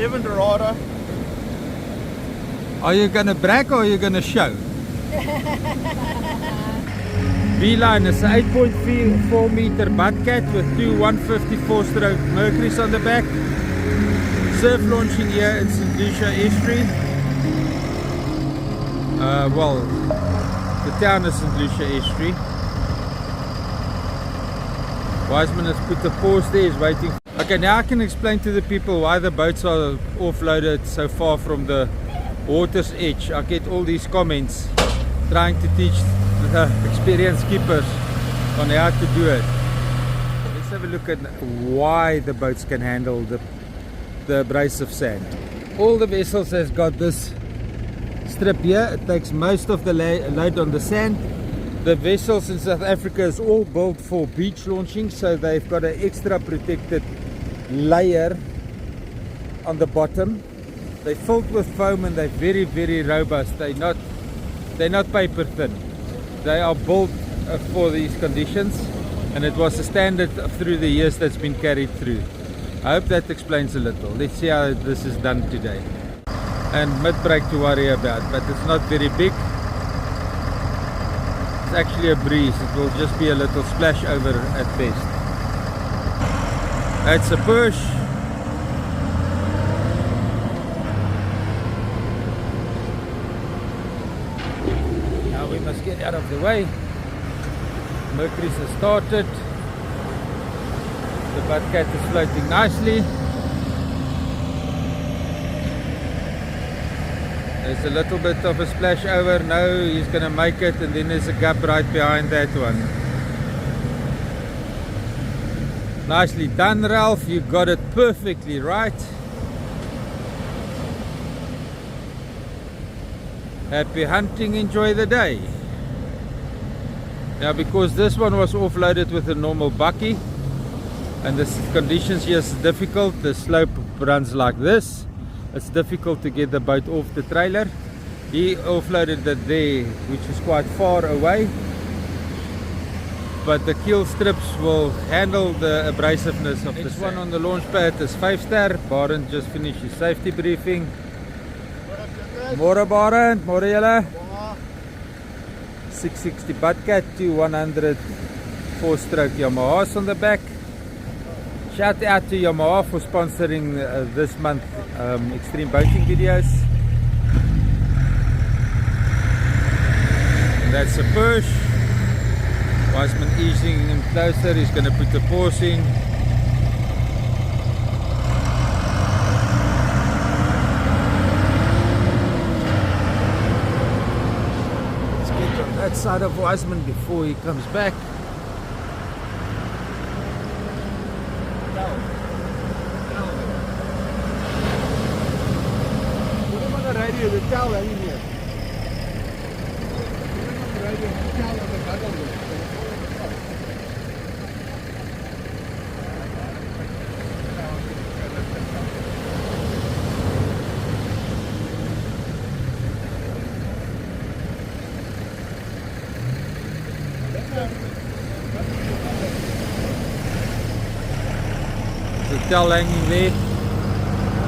11 Dorada. Are you going to brag or are you going to show? V-line is an 8.4 meter Butcat with two 154 stroke Mercuries on the back. Surf launching here in St Lucia Estuary. Well, the town is St Lucia Estuary. Wiseman has put the pause there, he's waiting. Okay, now I can explain to the people why the boats are offloaded so far from the water's edge. I get all these comments trying to teach the experienced keepers on how to do it. Let's have a look at why the boats can handle the abrasive sand. All the vessels has got this strip here. It takes most of the load on the sand. The vessels in South Africa is all built for beach launching, so they've got an extra protected layer on the bottom. They're filled with foam and they're very, very robust. They're not paper thin. They are built for these conditions, and it was a standard through the years that's been carried through. I hope that explains a little. Let's see how this is done today. And mid-break to worry about, but it's not very big. It's actually a breeze. It will just be a little splash over at best. That's a push. Now we must get out of the way. Mercury's has started. The Butcat is floating nicely. There's a little bit of a splash over. No, he's going to make it, and then there's a gap right behind that one. Nicely done, Ralph. You got it perfectly right. Happy hunting, enjoy the day. Now, because this one was offloaded with a normal bucky, and the conditions here is difficult, the slope runs like this. It's difficult to get the boat off the trailer. He offloaded it there, which is quite far away. But the keel strips will handle the abrasiveness of the sand. One on the launch pad is 5-star. Barend just finished his safety briefing. Môre Barend, môre julle. 660 Butcat, 100 4-stroke Yamahas on the back. Shout out to Yamaha for sponsoring this month extreme boating videos. That's a push. Wiseman easing him closer. He's going to put the pause in. Let's get on that side of Wiseman before he comes back. The towel hanging here. The radio, the towel on the bottom. The towel hanging there.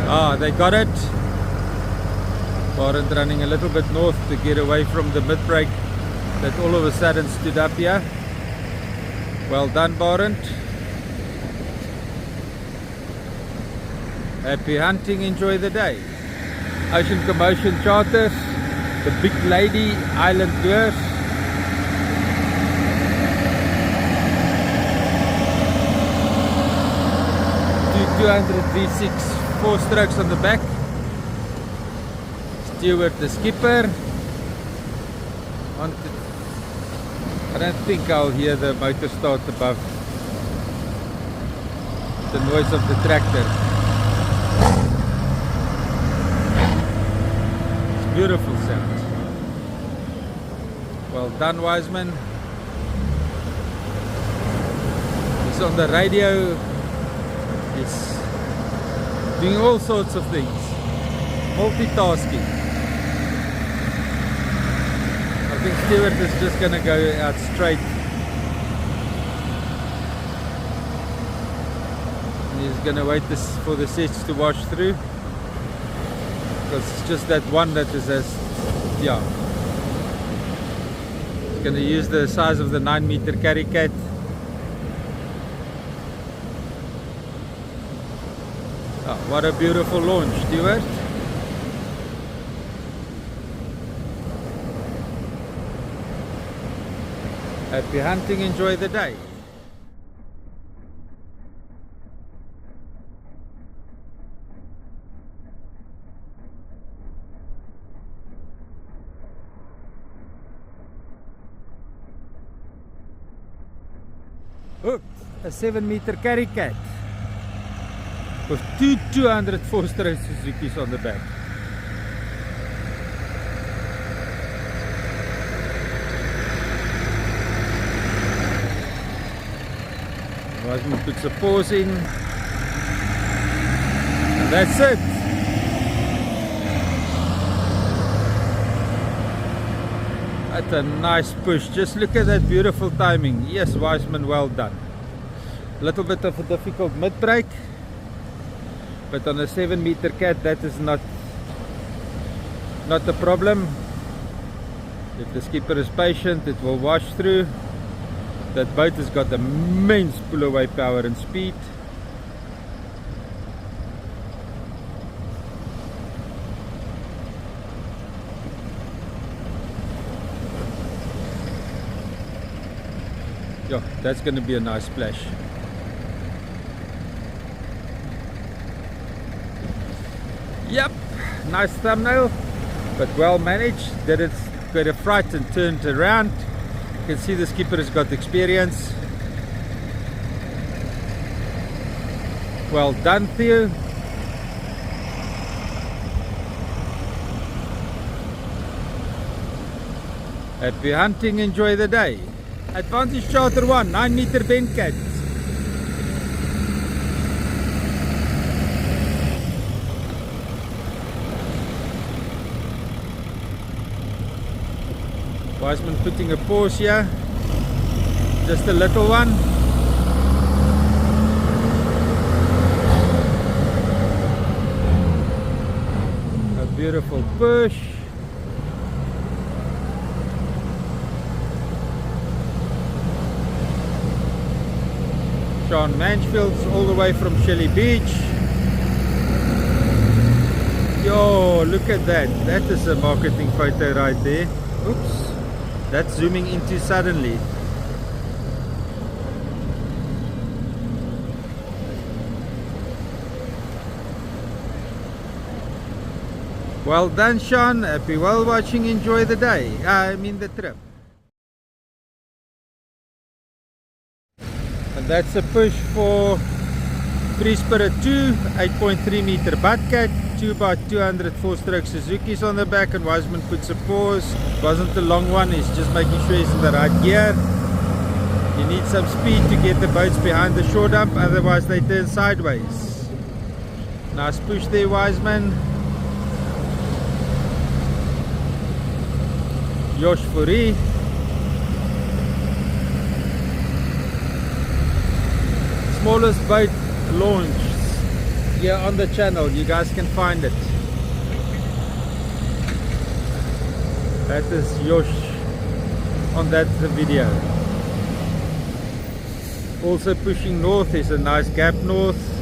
Ah, they got it. Barend running a little bit north to get away from the mid-break that all of a sudden stood up here. Well done, Barend. Happy hunting, enjoy the day. Ocean Commotion Charters, the Big Lady Island Tours. Two 200 V6 4-strokes on the back. Stewart the skipper. I don't think I'll hear the motor start above the noise of the tractor. It's beautiful sound. Well done, Wiseman. He's on the radio. He's doing all sorts of things. Multitasking. I think Stewart is just going to go out straight. And he's going to wait for the sets to wash through. because it's just that one that is as, yeah. It's going to use the size of the 9-meter carry cat. Oh, what a beautiful launch, Stuart. Happy hunting, enjoy the day. Hooked a 7-meter carry cat with two 200 4-stroke Suzukis on the back. Wiseman puts a pause in, and that's it. That's a nice push. Just look at that beautiful timing. Yes, Wiseman, well done. A little bit of a difficult mid-break, but on a 7-meter cat that is not a problem. If the skipper is patient, it will wash through. That boat has got immense pull away power and speed. Yeah, that's going to be a nice splash. Yep, nice thumbnail, but well managed. Did it get a fright and turned around. You can see the skipper has got experience. Well done, Theo. Happy hunting, enjoy the day. Advantage Charter 1, 9-meter bent cat. Wiseman putting a pause here. Just a little one. A beautiful push. Sean Manchfield's all the way from Shelley Beach. Yo, look at that. That is a marketing photo right there. Oops. That's zooming into suddenly. Well done, Sean. Happy whale watching. Enjoy the day. I mean the trip. And that's a push for Free Spirit 2, 8.3 meter butt cat, 2x200 4-stroke Suzuki's on the back, and Wiseman puts a pause. It wasn't a long one, he's just making sure he's in the right gear. You need some speed to get the boats behind the shore dump, otherwise they turn sideways. Nice push there, Wiseman. Josh Fourie. Smallest boat launch here on the channel, you guys can find it. That is Josh on that video. Also pushing north is a nice gap north.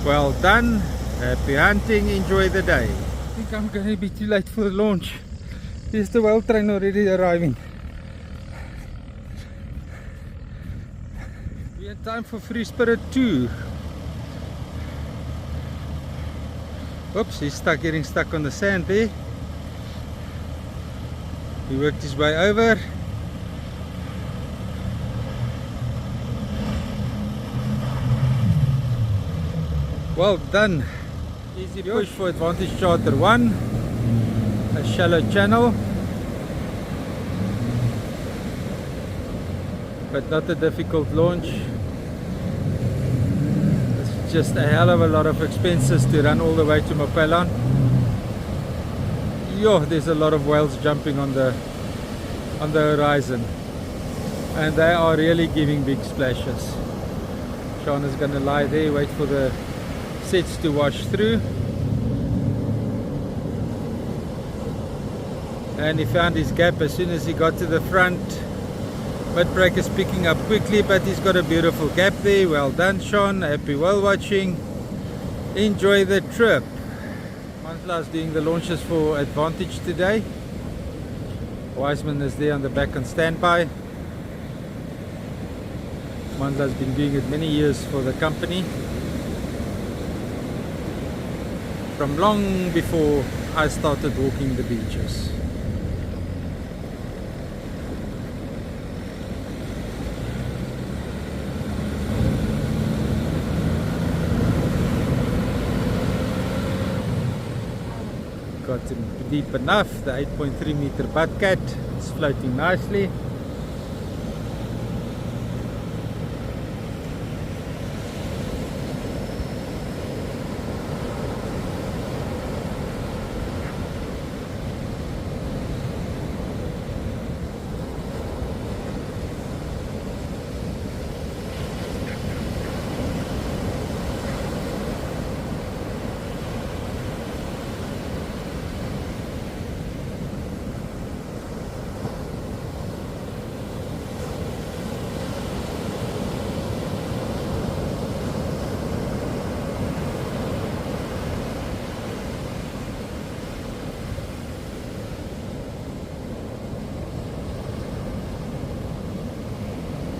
Well done, happy hunting, enjoy the day. I think I'm going to be too late for the launch. Here's the whale train already arriving. We have time for Free Spirit 2. Oops, he's getting stuck on the sand there. He worked his way over. Well done. Easy push for Advantage Charter 1. A shallow channel, but not a difficult launch. just a hell of a lot of expenses to run all the way to Mapelan. Yo, there's a lot of whales jumping on the horizon, and they are really giving big splashes. Sean is gonna lie there, wait for the sets to wash through. And he found his gap as soon as he got to the front. Midbreak is picking up quickly, but he's got a beautiful gap there. Well done, Sean. Happy whale watching. Enjoy the trip. Mansla's doing the launches for Advantage today. Wiseman is there on the back on standby. Mansla's been doing it many years for the company, from long before I started walking the beaches. Got him deep enough. The 8.3 meter butcat is floating nicely.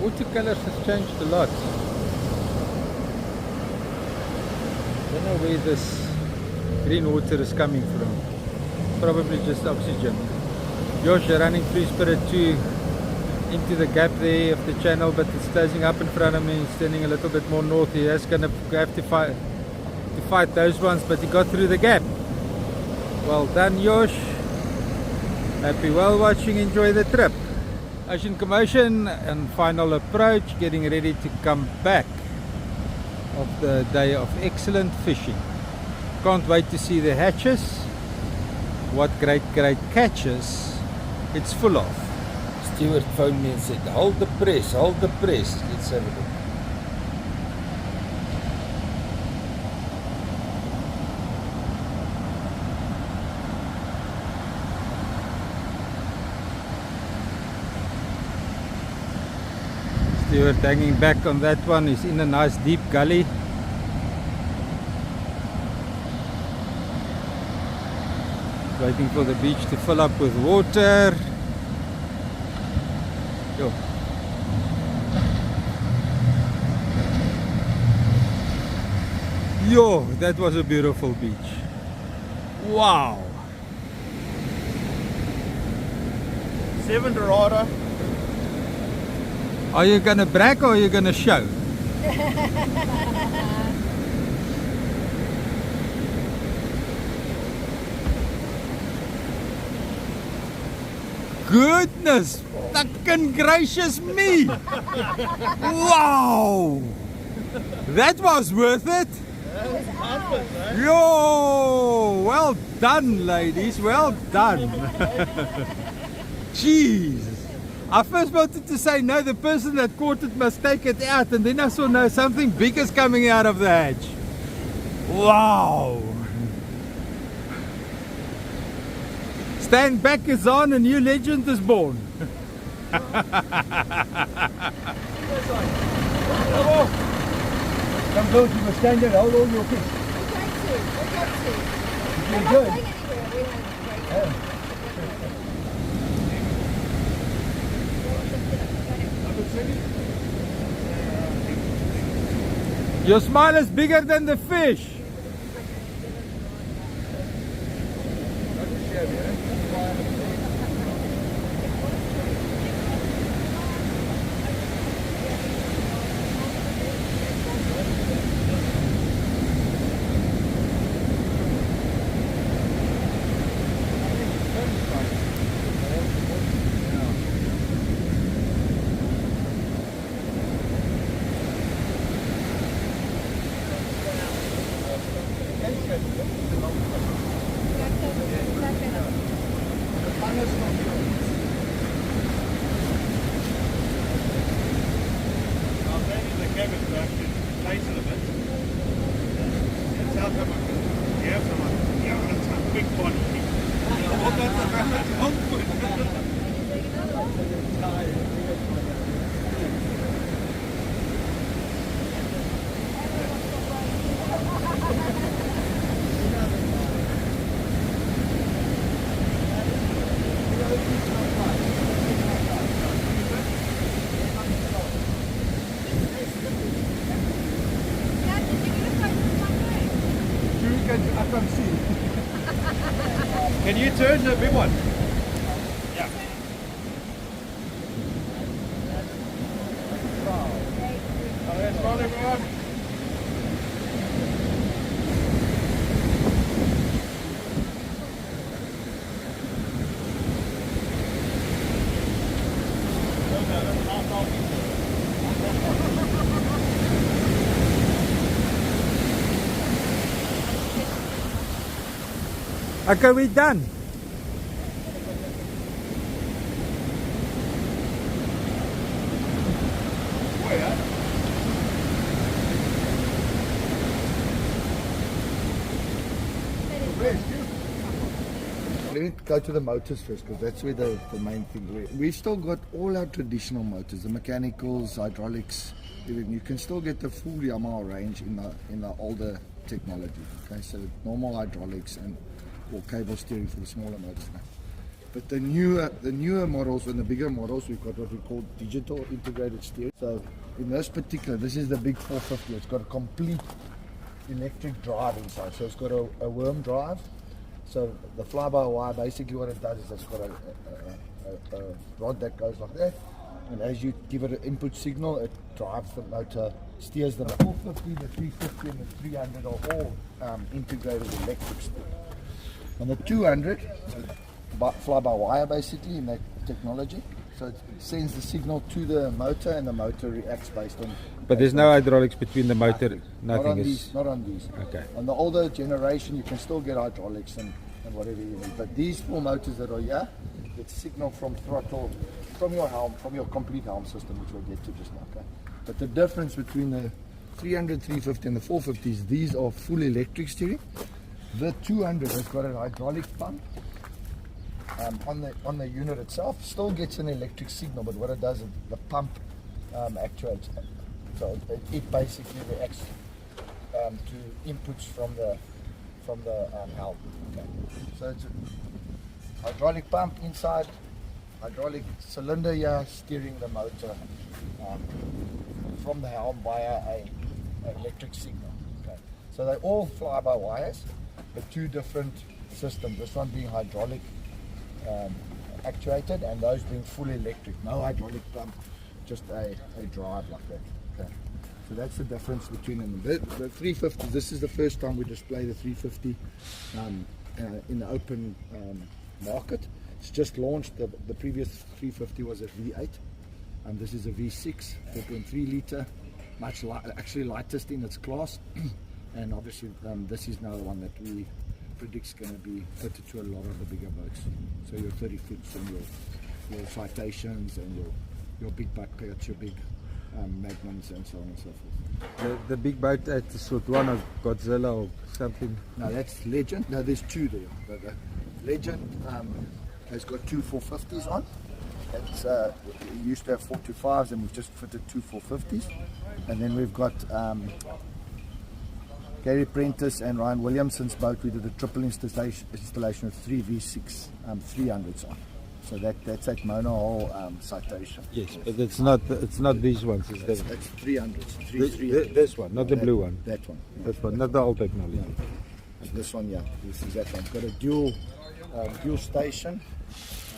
Watercolors has changed a lot. Don't know where this green water is coming from. Probably just oxygen. Josh running through Spirit 2 into the gap there of the channel, but it's closing up in front of me. He's turning a little bit more north. He is gonna have to fight those ones, but he got through the gap. Well done, Josh. Happy whale watching. Enjoy the trip. Ocean commotion and final approach, getting ready to come back of the day of excellent fishing. Can't wait to see the hatches. What great catches it's full of. Stewart phoned me and said, hold the press, hold the press. Let's have a look. Stewart hanging back on that one. He's in a nice deep gully. Waiting for the beach to fill up with water. Yo. Yo, that was a beautiful beach. Wow. 7 Rarest. Are you gonna brag or are you gonna show? Goodness fucking gracious me! Wow! That was worth it! Yo! Well done, ladies, well done! Jeez! I first wanted to say no, the person that caught it must take it out, and then I saw no, something big is coming out of the hatch. Wow! Stand back is on, a new legend is born. Come close, you must stand there, hold on your fish. We're You're not good. going anywhere. We have Your smile is bigger than the fish. is a big one. Yeah. Let's roll everyone. Okay, we're done. Let me go to the motors first, because that's where the main thing. We've still got all our traditional motors, the mechanicals, hydraulics. You can still get the full Yamaha range in the older technology. Okay, so normal hydraulics and or cable steering for the smaller motors now. But the newer models and the bigger models, we've got what we call digital integrated steering. So in this particular, this is the big 450. It's got a complete electric drive inside. So it's got a worm drive. So the fly-by-wire, basically what it does is it's got a rod that goes like that, and as you give it an input signal, it drives the motor, steers the 450, the 350 and the 300 are all integrated electric steering. And the 200, fly-by-wire basically in that technology, so it sends the signal to the motor and the motor reacts based on. But there's no hydraulics between the motor. Nothing is. Not on these. Okay. On the older generation, you can still get hydraulics and whatever you need. But these four motors that are here, it's signal from throttle, from your helm, from your complete helm system, which we'll get to just now. Okay. But the difference between the 300, 350, and the 450 is these are full electric steering. The 200 has got a hydraulic pump. On the unit itself, still gets an electric signal, but what it does is the pump actuates. So it basically reacts to inputs from the helm. Okay. So it's a hydraulic pump inside, hydraulic cylinder here steering the motor from the helm via a electric signal. Okay. So they all fly by wires, but two different systems. This one being hydraulic actuated, and those being fully electric. No hydraulic pump, just a drive like that. Okay. So that's the difference between them. The 350, this is the first time we display the 350 in the open market. It's just launched. The previous 350 was a V8, and this is a V6, 4.3 litre, actually lightest in its class. And obviously this is now the one that we predicts going to be fitted to a lot of the bigger boats. So your 30 foot and your citations and your big buckets, your big magnums and so on and so forth. The big boat at sort one of Godzilla or something. No, that's Legend. No, there's two there. The Legend has got two 450s on. It's we used to have 425s, and we've just fitted two 450s. And then we've got Gary Prentice and Ryan Williamson's boat. We did a triple installation of three V6 300s on. So that's that monohull citation. Yes, but it's not these ones. It's that's 300s. This one, not the blue one. That one. Yeah. That one, not the old technology. Yeah. This one, yeah. This is that one. It's got a dual station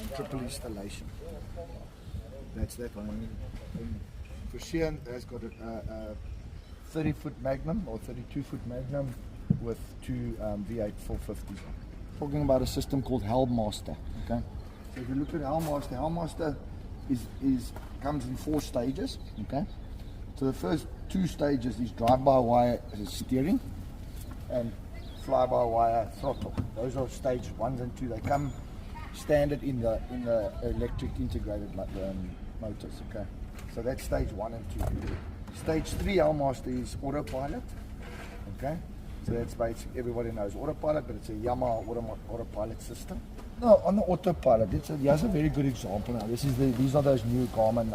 and triple installation. That's that one. And Fushian has got a 30 foot Magnum or 32 foot Magnum with two V8 450s. Talking about a system called Helmmaster. Okay. So if you look at Helmmaster comes in 4 stages. Okay. So the first 2 stages is drive-by-wire steering and fly-by-wire throttle. Those are stage 1 and 2. They come standard in the electric integrated motors. Okay. So that's stage 1 and 2. Stage 3 Helmmaster is autopilot. Okay. So that's basically, everybody knows autopilot, but it's a Yamaha autopilot system. No, on the autopilot, here's a very good example now. These are those new Garmin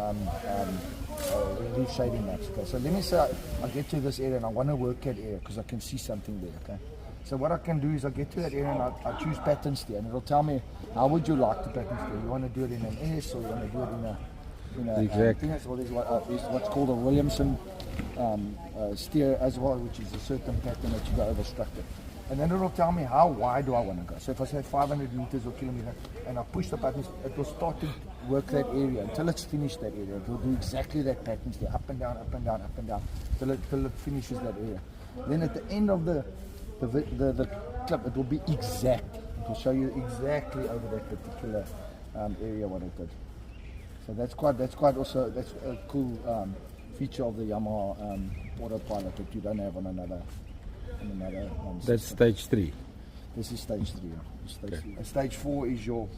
relief shading maps. Okay, so let me say I get to this area and I want to work that area because I can see something there. Okay, so what I can do is I get to that area and I choose pattern steer, and it'll tell me how would you like the pattern steer. You want to do it in an S or you want to do it in a exactly. Thing. So there's what's called a Williamson steer as well, which is a certain pattern that you go over structure. And then it will tell me how wide do I want to go. So if I say 500 meters or kilometer, and I push the buttons, it will start to work that area until it's finished that area. It will do exactly that pattern, there, up and down, up and down, up and down, till it finishes that area. Then at the end of the clip, it will be exact. It will show you exactly over that particular area what it did. So that's a cool feature of the Yamaha autopilot that you don't have on another That's system. stage 3. This is stage 3. Okay. And stage 4 is your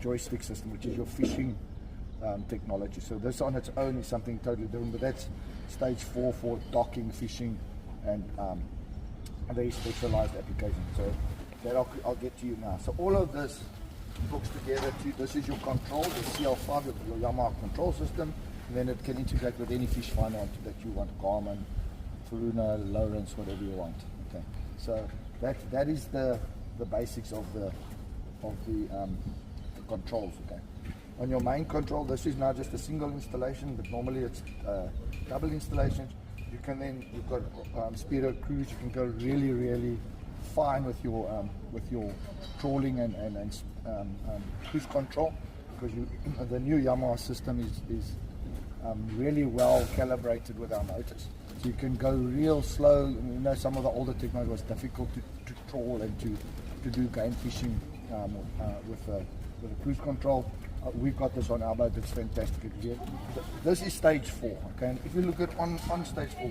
joystick system, which is your fishing technology. So this on its own is something totally different, but that's stage 4 for docking, fishing, and very specialized applications. So that I'll get to you now. So all of this hooks together to, this is your control, the CL5, your Yamaha control system, and then it can integrate with any fish finder that you want, Garmin, Faruna, Lawrence, whatever you want. Okay, so that is the basics of the controls. Okay, on your main control, this is now just a single installation, but normally it's double installations. You can then, you've got speedo cruise. You can go really fine with your trawling and cruise control, because the new Yamaha system is really well calibrated with our motors. So you can go real slow. You know, some of the older technology was difficult to trawl and to do game fishing with a cruise control. We've got this on our boat. It's fantastic. This is stage 4. Okay, and if you look at on stage 4,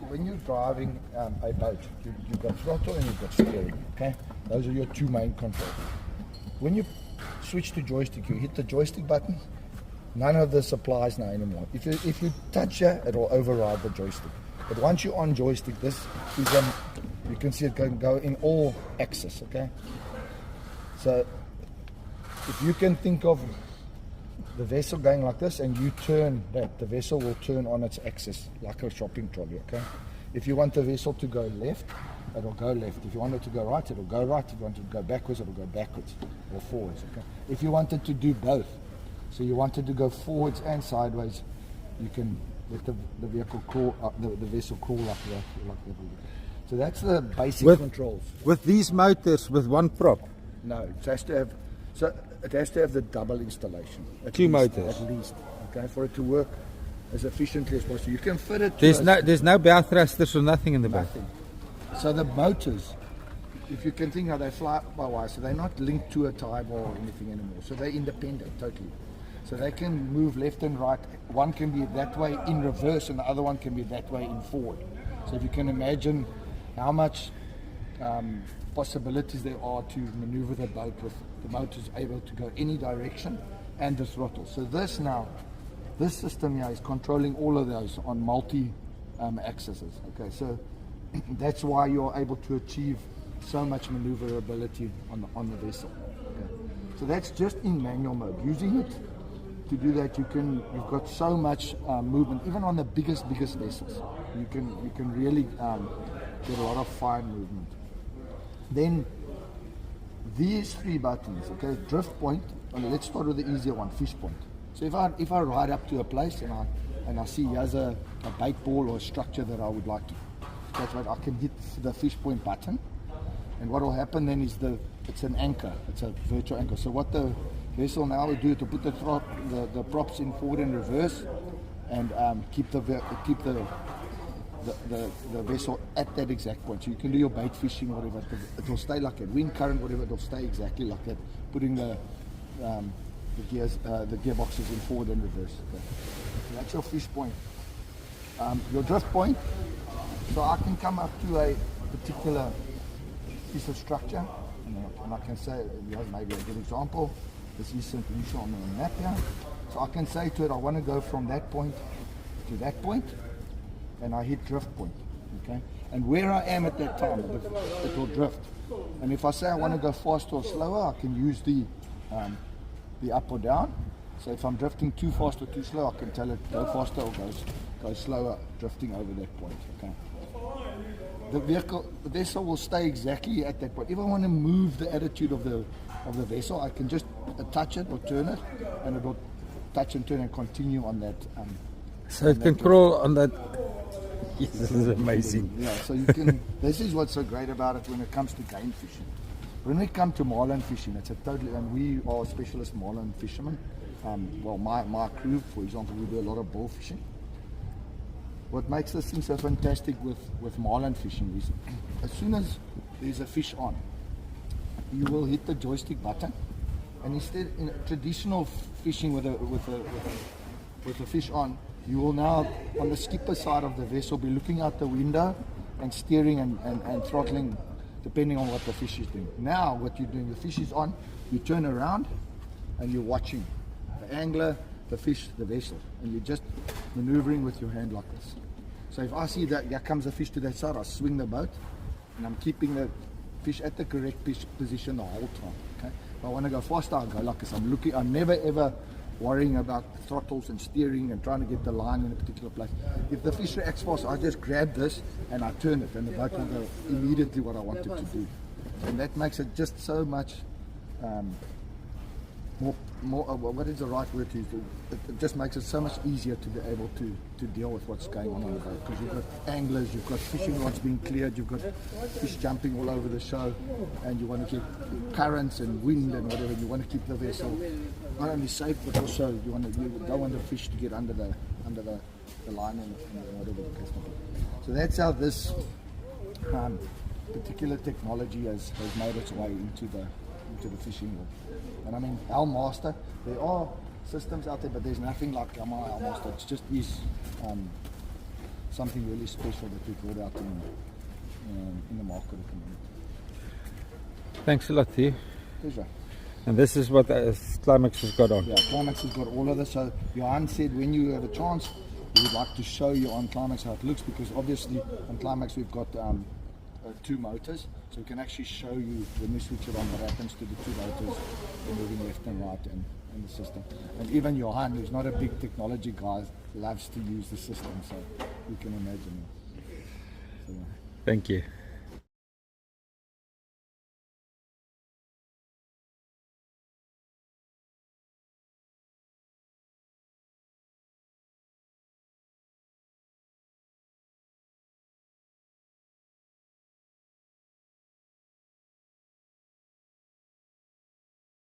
when you're driving a boat, you've got throttle and you've got steering. Okay, those are your two main controls. When you switch to joystick, you hit the joystick button. None of this applies now anymore. If you touch it, it will override the joystick. But once you're on joystick, this is you can see it go in all axes. Okay, so if you can think of the vessel going like this and you turn that, the vessel will turn on its axis like a shopping trolley. Okay, if you want the vessel to go left, it'll go left. If you want it to go right, it'll go right. If you want it to go backwards, it'll go backwards or forwards. Okay, if you wanted to do both, so you wanted to go forwards and sideways, you can let the vehicle crawl, the vessel crawl like that. So that's the basic controls. With these motors, with one prop? No, it has to have. So it has to have the double installation. Two motors. At least, okay, for it to work as efficiently as possible. You can fit it. There's no bow thrusters or nothing in the back. Nothing. So the motors, if you can think how they fly by wire, so they're not linked to a tie bar or anything anymore. So they're independent totally. So they can move left and right. One can be that way in reverse, and the other one can be that way in forward. So if you can imagine how much possibilities there are to maneuver the boat with the motors able to go any direction and the throttle. So this system here is controlling all of those on multi axes. Okay, so that's why you're able to achieve so much maneuverability on the vessel. Okay. So that's just in manual mode. Using it to do that, you've got so much movement, even on the biggest vessels. You can really get a lot of fine movement. Then these 3 buttons, okay, drift point. Let's start with the easier one, fish point. So if I ride up to a place and I see here's a bait ball or a structure that I would like to catch, I can hit the fish point button, and what will happen then is it's an anchor. It's a virtual anchor. So what the vessel now will do to put the props in forward and reverse, and keep the vessel at that exact point. So you can do your bait fishing, whatever. It will stay like that. Wind current, whatever. It will stay exactly like that. Putting the gearboxes in forward and reverse. Okay. So that's your fish point. Your drift point. So I can come up to a particular piece of structure, and I can say, maybe a good example. This is St Lucia on the map here. So I can say to it, I want to go from that point to that point, and I hit drift point. Okay, and where I am at that time, it will drift. And if I say I want to go faster or slower, I can use the up or down. So if I'm drifting too fast or too slow, I can tell it go faster or go slower, drifting over that point. Okay. The vessel will stay exactly at that point. If I want to move the attitude of the vessel, I can just touch it or turn it, and it will touch and turn and continue on that. So it can crawl on that This is amazing. Yeah, so you can, this is what's so great about it when it comes to game fishing. When we come to marlin fishing, it's a totally, and we are specialist marlin fishermen. Well, my crew, for example, we do a lot of bull fishing. What makes this thing so fantastic with marlin fishing is, as soon as there's a fish on, you will hit the joystick button, and instead in traditional fishing with a fish on, you will now on the skipper side of the vessel be looking out the window and steering and throttling depending on what the fish is doing. Now what you're doing, the fish is on, you turn around and you're watching the angler, the fish, the vessel, and you're just maneuvering with your hand like this. So if I see that there comes a fish to that side, I swing the boat and I'm keeping the fish at the correct position the whole time. Okay? If I want to go faster, I go like this. I'm never ever worrying about throttles and steering and trying to get the line in a particular place. If the fish reacts fast, I just grab this and I turn it, and the boat will go immediately what I want it to do. And that makes it just so much more what is the right word to use? It just makes it so much easier to be able to deal with what's going on the boat, because you've got anglers, you've got fishing rods being cleared, you've got fish jumping all over the show, and you want to keep currents and wind and whatever. You want to keep the vessel not only safe, but also you don't want the fish to get under the line and whatever the case may be. So that's how this particular technology has made its way into the fishing world. And I mean, our master, there are systems out there, but there's nothing like Yamaha our master. It's just something really special that we brought out in the market at the moment. Thanks a lot, Theo. Pleasure. And this is what Climax has got on. Yeah, Climax has got all of this. So Johan said when you have a chance, we would like to show you on Climax how it looks, because obviously on Climax we've got 2 motors, so we can actually show you when we switch it on what happens to the 2 motors, moving left and right in the system. And even Johan, who's not a big technology guy, loves to use the system, so you can imagine. So, Thank you.